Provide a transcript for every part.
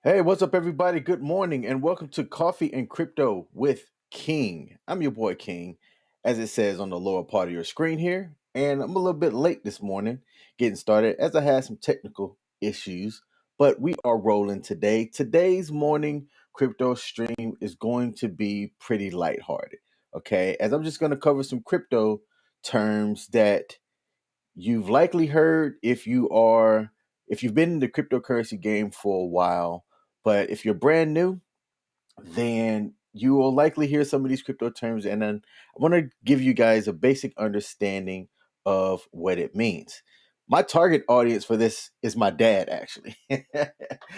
Hey, what's up, everybody? Good morning, and welcome to Coffee and Crypto with King. I'm your boy King, as it says on the lower part of your screen here. And I'm a little bit late this morning getting started as I had some technical issues, but we are rolling today. Today's morning crypto stream is going to be pretty lighthearted, okay? As I'm just going to cover some crypto terms that you've likely heard if you've been in the cryptocurrency game for a while, but if you're brand new, then you will likely hear some of these crypto terms, and then I want to give you guys a basic understanding of what it means. My target audience for this is my dad, actually.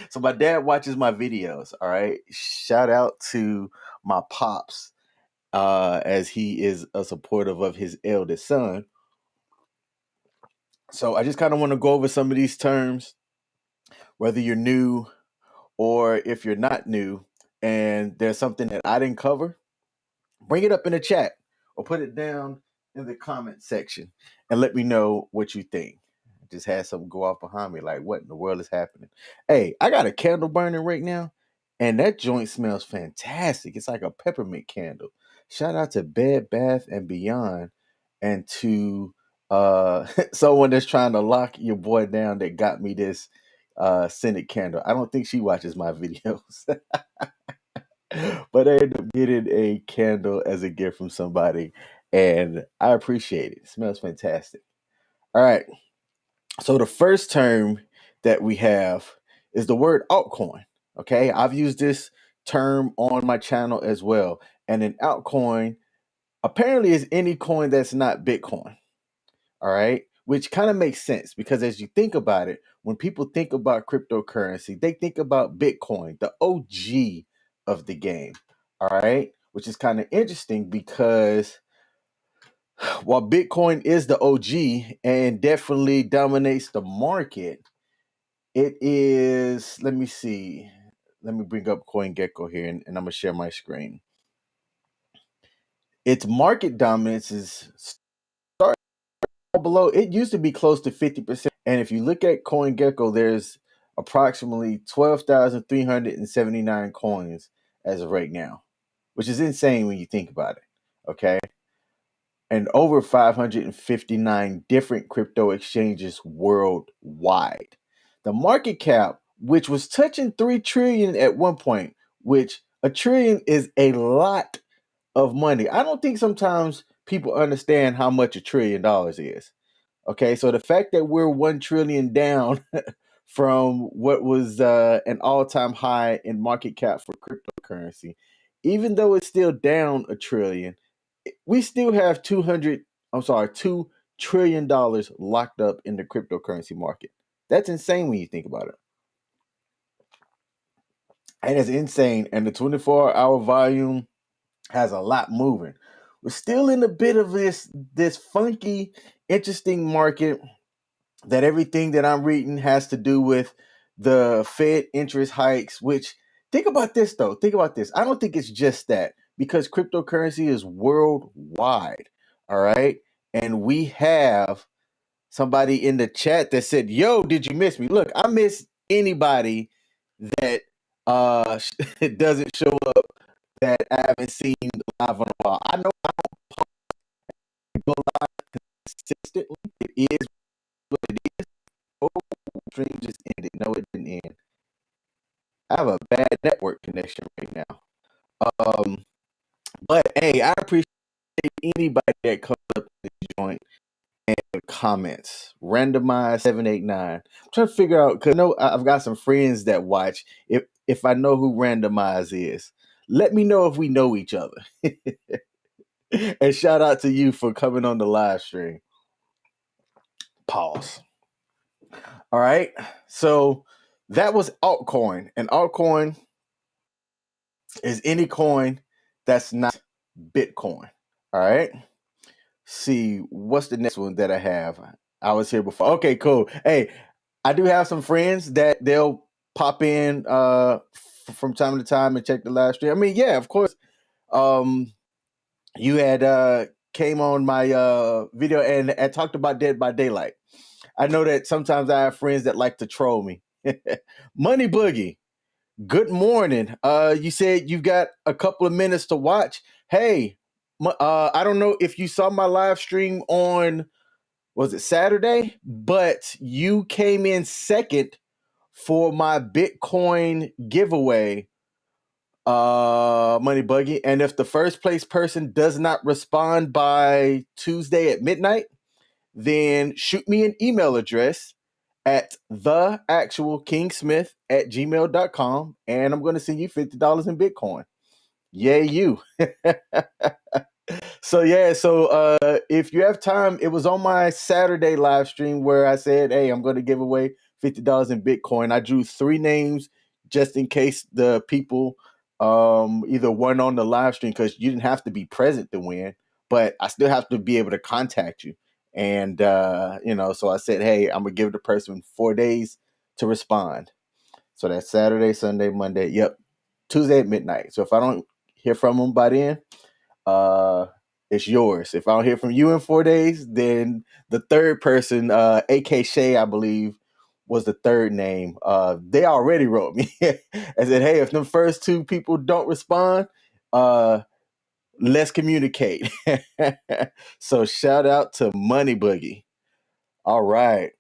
So my dad watches my videos. All right, shout out to my pops, as he is a supportive of his eldest son. So I just kind of want to go over some of these terms, whether you're new or if you're not new, and there's something that I didn't cover, bring it up in the chat or put it down in the comment section and let me know what you think. I just had something go off behind me, like, what in the world is happening? Hey, I got a candle burning right now, and that joint smells fantastic. It's like a peppermint candle. Shout out to Bed Bath and Beyond, and to someone that's trying to lock your boy down that got me this scented candle. I don't think she watches my videos. But I ended up getting a candle as a gift from somebody, and I appreciate it. It smells fantastic. All right. So the first term that we have is the word altcoin. Okay. I've used this term on my channel as well. And an altcoin apparently is any coin that's not Bitcoin. All right. Which kind of makes sense because as you think about it, when people think about cryptocurrency, they think about Bitcoin, the OG of the game. All right. Which is kind of interesting because while Bitcoin is the OG and definitely dominates the market, it is, let me see. Let me bring up CoinGecko here and I'm going to share my screen. Its market dominance is below. It used to be close to 50%. And if you look at CoinGecko, there's approximately 12,379 coins as of right now, which is insane when you think about it. Okay. And over 559 different crypto exchanges worldwide. The market cap, which was touching 3 trillion at one point, which a trillion is a lot of money. I don't think sometimes people understand how much $1 trillion is. Okay, so the fact that we're 1 trillion down from what was an all-time high in market cap for cryptocurrency, even though it's still down a trillion, we still have 2 trillion dollars locked up in the cryptocurrency market. That's insane when you think about it. And it's insane. And the 24-hour volume has a lot moving. We're still in a bit of this funky, interesting market that everything that I'm reading has to do with the Fed interest hikes, which, think about this though. Think about this. I don't think it's just that because cryptocurrency is worldwide. All right. And we have somebody in the chat that said, yo, did you miss me? Look, I miss anybody that doesn't show up that I haven't seen live on a while. I know I don't go live consistently. It is what it is. Oh, stream just ended. No, it didn't end. I have a bad network connection right now. But hey, I appreciate anybody that comes up to the joint and comments. Randomize 789. I'm trying to figure out because I know I've got some friends that watch. If I know who Randomize is, let me know if we know each other. And shout out to you for coming on the live stream. Pause. All right. So that was altcoin. And altcoin is any coin that's not Bitcoin. All right. See, what's the next one that I have? I was here before. Okay, cool. Hey, I do have some friends that they'll pop in from time to time and check the live stream. I mean, yeah, of course. You had came on my video and talked about Dead by Daylight. I know that sometimes I have friends that like to troll me. Money Boogie. Good morning. You said you've got a couple of minutes to watch. Hey, I don't know if you saw my live stream on, was it Saturday? But you came in second for my Bitcoin giveaway, Money Buggy. And if the first place person does not respond by Tuesday at midnight, then shoot me an email address at theactualkingsmith@gmail.com, and I'm going to send you $50 in Bitcoin. Yay, you. So if you have time, it was on my Saturday live stream where I said, hey, I'm going to give away $50 in Bitcoin. I drew 3 names just in case the people either won on the live stream, because you didn't have to be present to win, but I still have to be able to contact you. And so I said, hey, I'm gonna give the person 4 days to respond. So that's Saturday, Sunday, Monday. Yep, Tuesday at midnight. So if I don't hear from them by then, uh, it's yours. If I don't hear from you in 4 days, then the third person, AK Shay, I believe, was the third name. They already wrote me and said, hey, if the first 2 people don't respond, let's communicate. So shout out to Money Boogie. All right.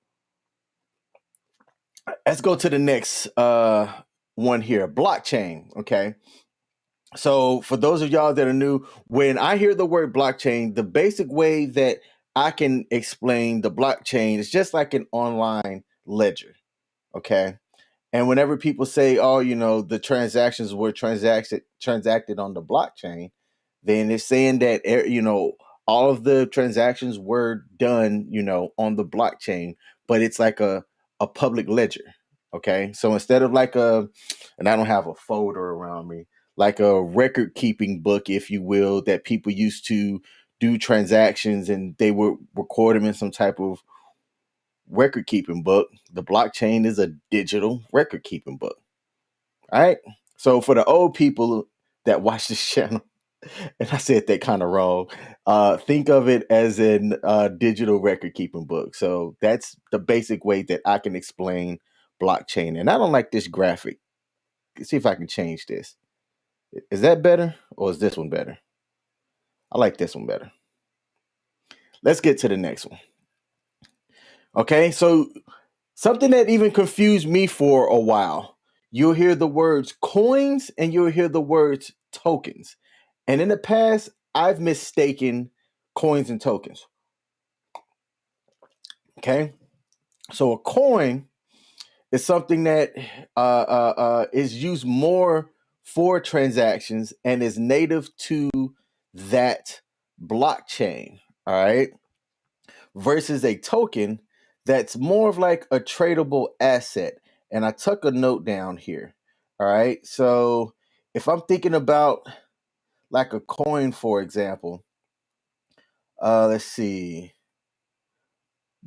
Let's go to the next one here. Blockchain. Okay. So for those of y'all that are new, when I hear the word blockchain, the basic way that I can explain the blockchain is just like an online ledger. Okay. And whenever people say, oh, the transactions were transacted on the blockchain, then it's saying that, all of the transactions were done, on the blockchain, but it's like a public ledger. Okay. So instead of and I don't have a folder around me, like a record keeping book, if you will, that people used to do transactions and they would record them in some type of record keeping book. The blockchain is a digital record keeping book. All right. So for the old people that watch this channel, and I said that kind of wrong, think of it as an digital record keeping book. So that's the basic way that I can explain blockchain. And I don't like this graphic. Let's see if I can change this. Is that better or is this one better? I like this one better. Let's get to the next one. Okay, so something that even confused me for a while. You'll hear the words coins and you'll hear the words tokens. And in the past, I've mistaken coins and tokens. Okay, so a coin is something that is used more for transactions and is native to that blockchain. All right, versus a token that's more of like a tradable asset. And I took a note down here. All right. So if I'm thinking about like a coin, for example, let's see,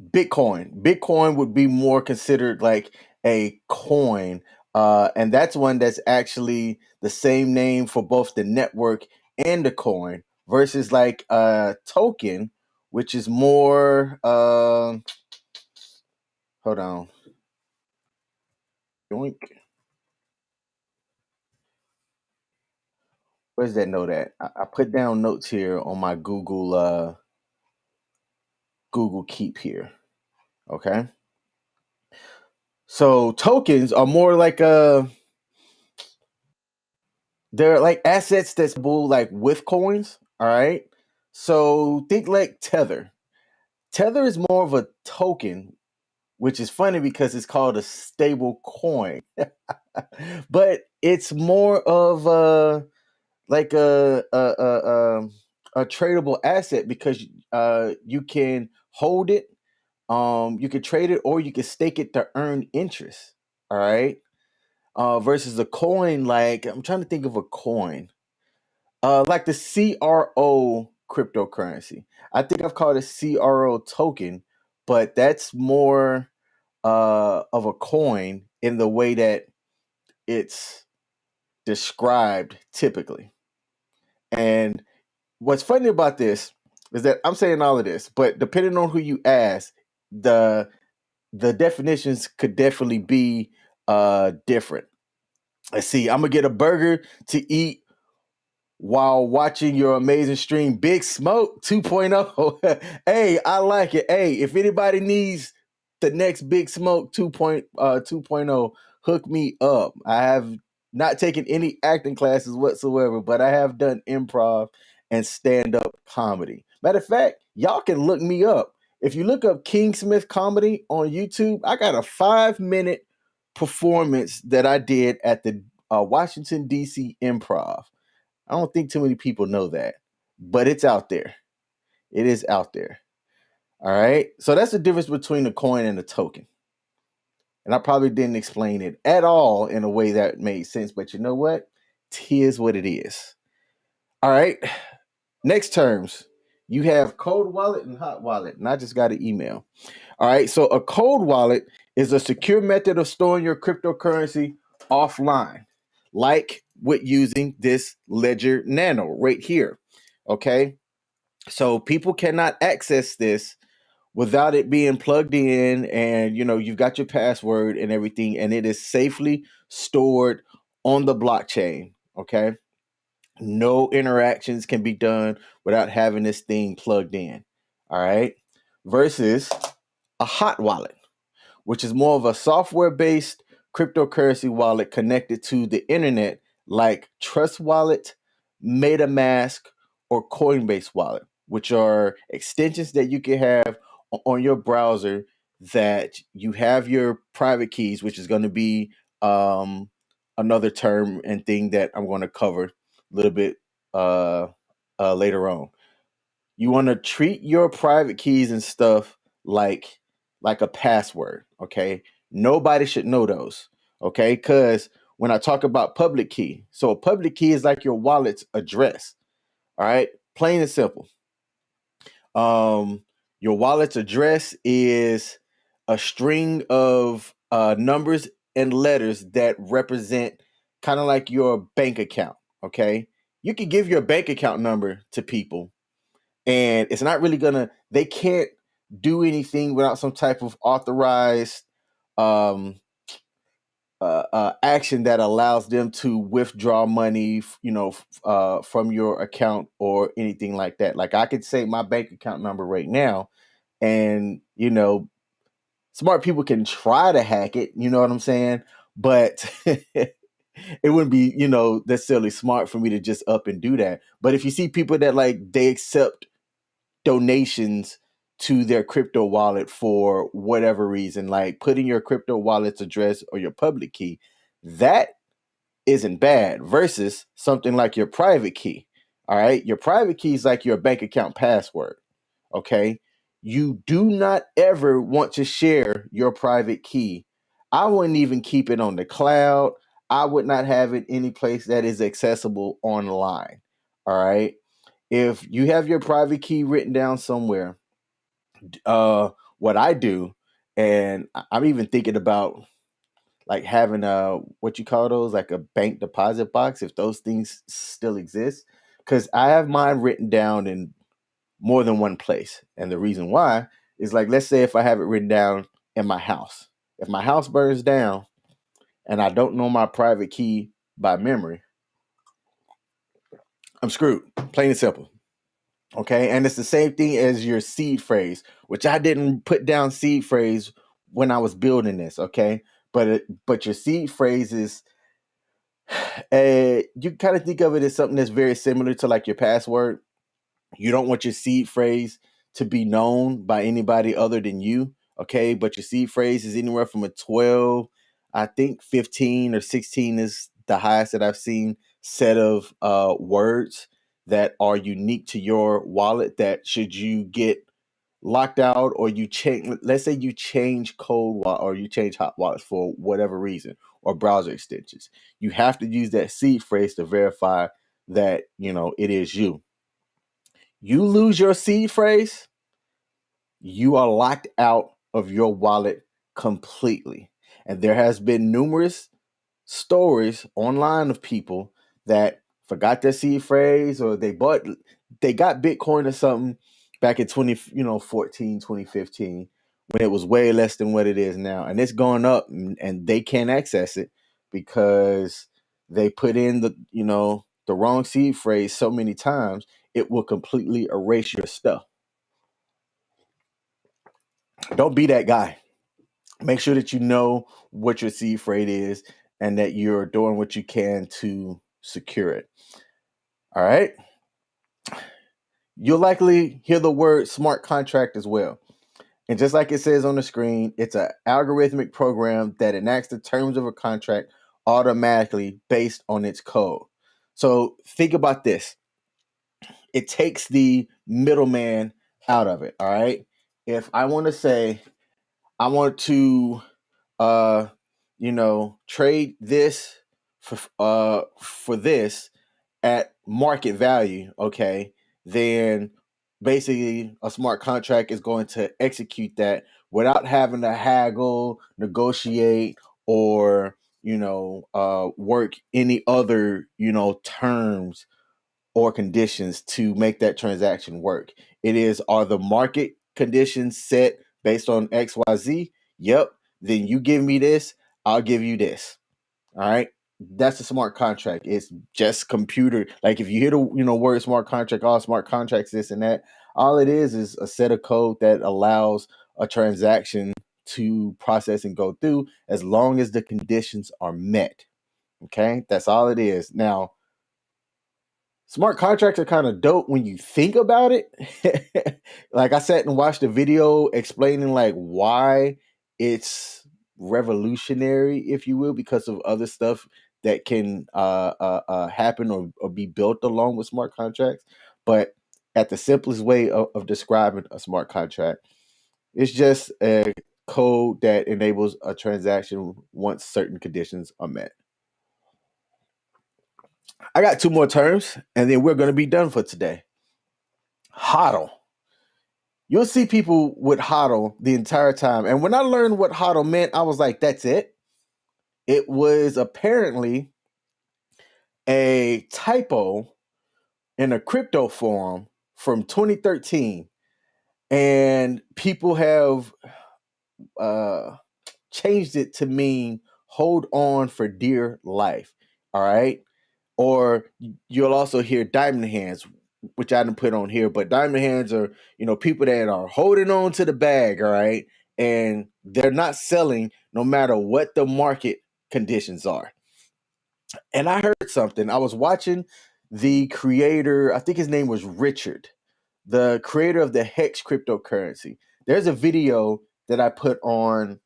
Bitcoin. Bitcoin would be more considered like a coin. And that's one that's actually the same name for both the network and the coin versus like a token, which is more hold on. Yoink. Where's that note at? I put down notes here on my Google Keep here. Okay. So tokens are more like they're like assets that's like with coins. All right. So think like Tether. Tether is more of a token, which is funny because it's called a stable coin. But it's more of like a tradable asset because you can hold it, you can trade it, or you can stake it to earn interest. All right. Versus a coin, like I'm trying to think of a coin, like the CRO cryptocurrency. I think I've called it CRO token, but that's more of a coin in the way that it's described typically. And what's funny about this is that I'm saying all of this, but depending on who you ask, the definitions could definitely be different. Let's see. I'm gonna get a burger to eat while watching your amazing stream. Big Smoke 2.0. Hey, I like it. Hey, if anybody needs the next Big Smoke 2.0, hook me up. I have not taken any acting classes whatsoever, but I have done improv and stand-up comedy. Matter of fact, y'all can look me up. If you look up King Smith Comedy on YouTube, I got a 5-minute performance that I did at the Washington, D.C. Improv. I don't think too many people know that, but it's out there. It is out there. All right. So that's the difference between a coin and a token. And I probably didn't explain it at all in a way that made sense, but you know what? Here's what it is. All right. Next terms, you have cold wallet and hot wallet. And I just got an email. All right. So a cold wallet is a secure method of storing your cryptocurrency offline, like with using this Ledger Nano right here. Okay. So people cannot access this without it being plugged in, and you've got your password and everything, and it is safely stored on the blockchain. Okay. No interactions can be done without having this thing plugged in. All right. Versus a hot wallet, which is more of a software-based cryptocurrency wallet connected to the internet, like Trust Wallet, MetaMask, or Coinbase Wallet, which are extensions that you can have on your browser that you have your private keys, which is going to be another term and thing that I'm going to cover a little bit later on. You want to treat your private keys and stuff like a password. Okay, nobody should know those. Okay, because when I talk about public key, so a public key is like your wallet's address. All right, plain and simple. Your wallet's address is a string of numbers and letters that represent kind of like your bank account. Okay, you can give your bank account number to people, and it's not really they can't do anything without some type of authorized um, action that allows them to withdraw money, from your account or anything like that. Like I could say my bank account number right now, and smart people can try to hack it. You know what I'm saying? But it wouldn't be, necessarily smart for me to just up and do that. But if you see people that they accept donations to their crypto wallet for whatever reason, like putting your crypto wallet's address or your public key, that isn't bad versus something like your private key. All right. Your private key is like your bank account password. Okay. You do not ever want to share your private key. I wouldn't even keep it on the cloud. I would not have it any place that is accessible online. All right. If you have your private key written down somewhere, what I do, and I'm even thinking about like having what you call those, like a bank deposit box, if those things still exist, because I have mine written down in more than one place. And the reason why is, like, let's say if I have it written down in my house, if my house burns down and I don't know my private key by memory, I'm screwed, plain and simple. Okay, and it's the same thing as your seed phrase, which I didn't put down seed phrase when I was building this. Okay, but your seed phrase is, you kind of think of it as something that's very similar to like your password. You don't want your seed phrase to be known by anybody other than you. Okay, but your seed phrase is anywhere from a 12, I think 15 or 16 is the highest that I've seen, set of words that are unique to your wallet, that should you get locked out or you change, let's say you change cold wallet or you change hot wallets for whatever reason, or browser extensions, you have to use that seed phrase to verify that it is you. You lose your seed phrase, you are locked out of your wallet completely. And there has been numerous stories online of people that forgot their seed phrase, or they got Bitcoin or something back in 2014, 2015, when it was way less than what it is now. And it's gone up, and they can't access it because they put in the wrong seed phrase so many times, it will completely erase your stuff. Don't be that guy. Make sure that you know what your seed phrase is and that you're doing what you can to secure it. All right. You'll likely hear the word smart contract as well. And just like it says on the screen, it's an algorithmic program that enacts the terms of a contract automatically based on its code. So think about this. It takes the middleman out of it. All right. If I want to say, I want to, trade this for this at market value, okay, then basically a smart contract is going to execute that without having to haggle, negotiate, or work any other terms or conditions to make that transaction work. It is, are the market conditions set based on XYZ? Yep. Then you give me this, I'll give you this. All right. That's a smart contract. It's just computer. Like if you hear the word smart contract, all smart contracts, this and that, all it is a set of code that allows a transaction to process and go through as long as the conditions are met. Okay. That's all it is. Now, smart contracts are kind of dope when you think about it. Like I sat and watched a video explaining like why it's revolutionary, if you will, because of other stuff that can happen or be built along with smart contracts. But at the simplest way of describing a smart contract, it's just a code that enables a transaction once certain conditions are met. I got two more terms, and then we're going to be done for today. HODL. You'll see people with HODL the entire time. And when I learned what HODL meant, I was like, that's it. It was apparently a typo in a crypto forum from 2013. And people have changed it to mean hold on for dear life. All right. Or you'll also hear diamond hands, which I didn't put on here, but diamond hands are, people that are holding on to the bag, all right? And they're not selling no matter what the market conditions are. And I heard something. I was watching the creator, I think his name was Richard, the creator of the Hex cryptocurrency. There's a video that I put on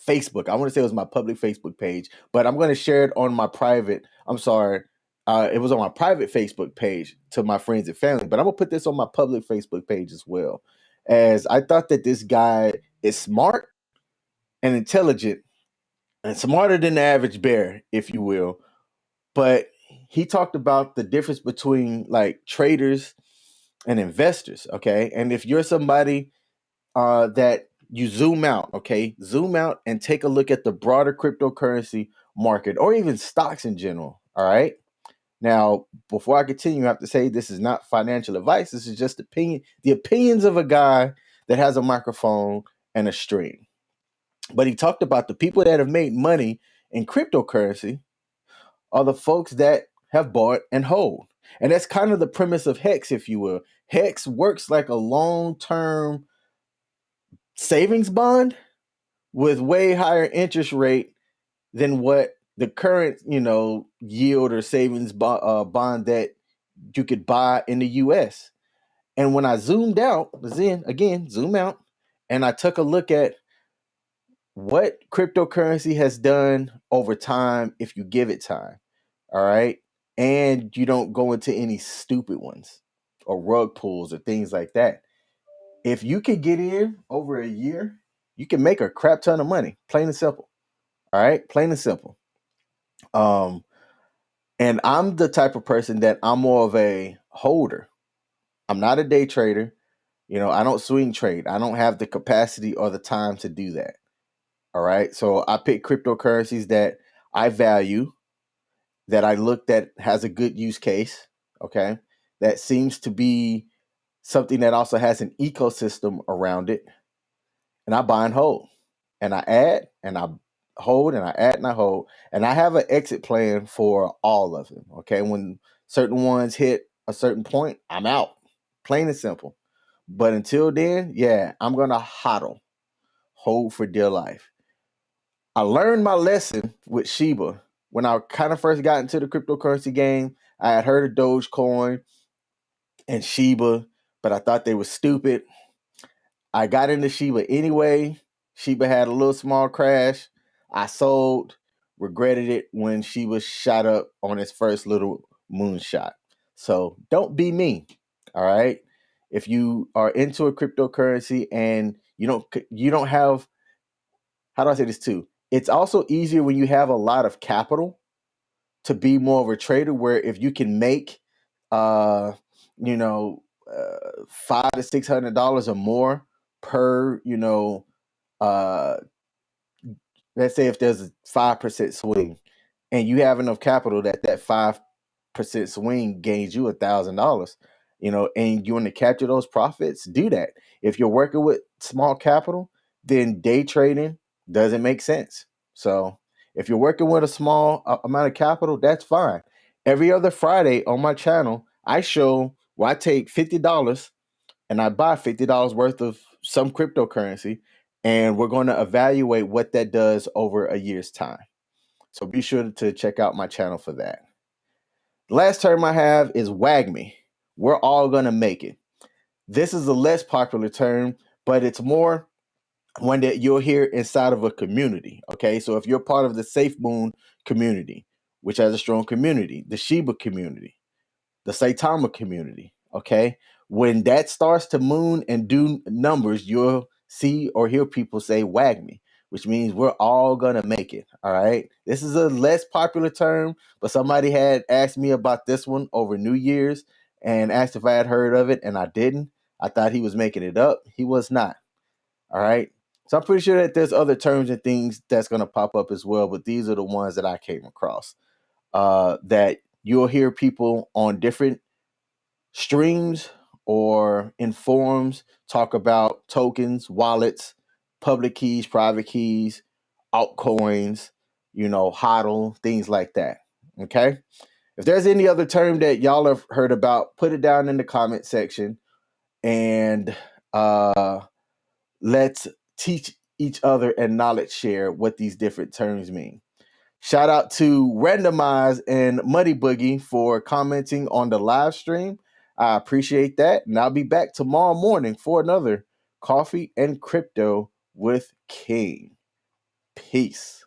Facebook. I want to say it was my public Facebook page, but I'm going to share it on my private. I'm sorry. It was on my private Facebook page to my friends and family, but I'm going to put this on my public Facebook page as well. As I thought that this guy is smart and intelligent and smarter than the average bear, if you will. But he talked about the difference between like traders and investors. Okay. And if you're somebody that you zoom out, okay? Zoom out and take a look at the broader cryptocurrency market or even stocks in general, all right? Now, before I continue, I have to say this is not financial advice. This is just the opinions of a guy that has a microphone and a stream. But he talked about the people that have made money in cryptocurrency are the folks that have bought and hold. And that's kind of the premise of Hex, if you will. Hex works like a long-term savings bond with way higher interest rate than what the current, yield or savings bond that you could buy in the US. And when I zoomed out, zoom out, and I took a look at what cryptocurrency has done over time if you give it time. All right. And you don't go into any stupid ones or rug pulls or things like that. If you could get in over a year, you can make a crap ton of money, plain and simple. All right, plain and simple. Um, and I'm the type of person that I'm more of a holder. I'm not a day trader. I don't swing trade. I don't have the capacity or the time to do that. All right. So I pick cryptocurrencies that I value, that I looked at has a good use case. Okay. That seems to be something that also has an ecosystem around it. And I buy and hold. And I add and I hold and I add and I hold. And I have an exit plan for all of them. Okay. When certain ones hit a certain point, I'm out. Plain and simple. But until then, yeah, I'm going to hodl, hold for dear life. I learned my lesson with Shiba when I kind of first got into the cryptocurrency game. I had heard of Dogecoin and Shiba, but I thought they were stupid. I got into Shiba anyway. Shiba had a little small crash. I sold, regretted it when Shiba shot up on its first little moonshot. So don't be me. All right. If you are into a cryptocurrency and you don't have, how do I say this too? It's also easier when you have a lot of capital to be more of a trader, where if you can make uh you know $500 to $600 or more per, uh let's say if there's a 5% swing and you have enough capital that 5% swing gains you $1,000, and you want to capture those profits, do that. If you're working with small capital, then day trading doesn't make sense. So if you're working with a small amount of capital, that's fine. Every other Friday on my channel, I show where I take $50 and I buy $50 worth of some cryptocurrency, and we're going to evaluate what that does over a year's time. So be sure to check out my channel for that. The last term I have is WAGMI. We're all going to make it. This is a less popular term, but it's more one that you'll hear inside of a community. Okay, so if you're part of the Safe Moon community, which has a strong community, the Shiba community, the Saitama community, okay, when that starts to moon and do numbers, you'll see or hear people say WAGMI, which means we're all gonna make it. All right, this is a less popular term, but somebody had asked me about this one over New Year's and asked if I had heard of it, and I didn't. I thought he was making it up. He was not. All right, so I'm pretty sure that there's other terms and things that's gonna pop up as well, but these are the ones that I came across, that you'll hear people on different streams or in forums talk about tokens, wallets, public keys, private keys, altcoins, hodl, things like that. Okay. If there's any other term that y'all have heard about, put it down in the comment section, and let's teach each other and knowledge share what these different terms mean. Shout out to Randomize and Muddy Boogie for commenting on the live stream. I appreciate that. And I'll be back tomorrow morning for another Coffee and Crypto with King. Peace.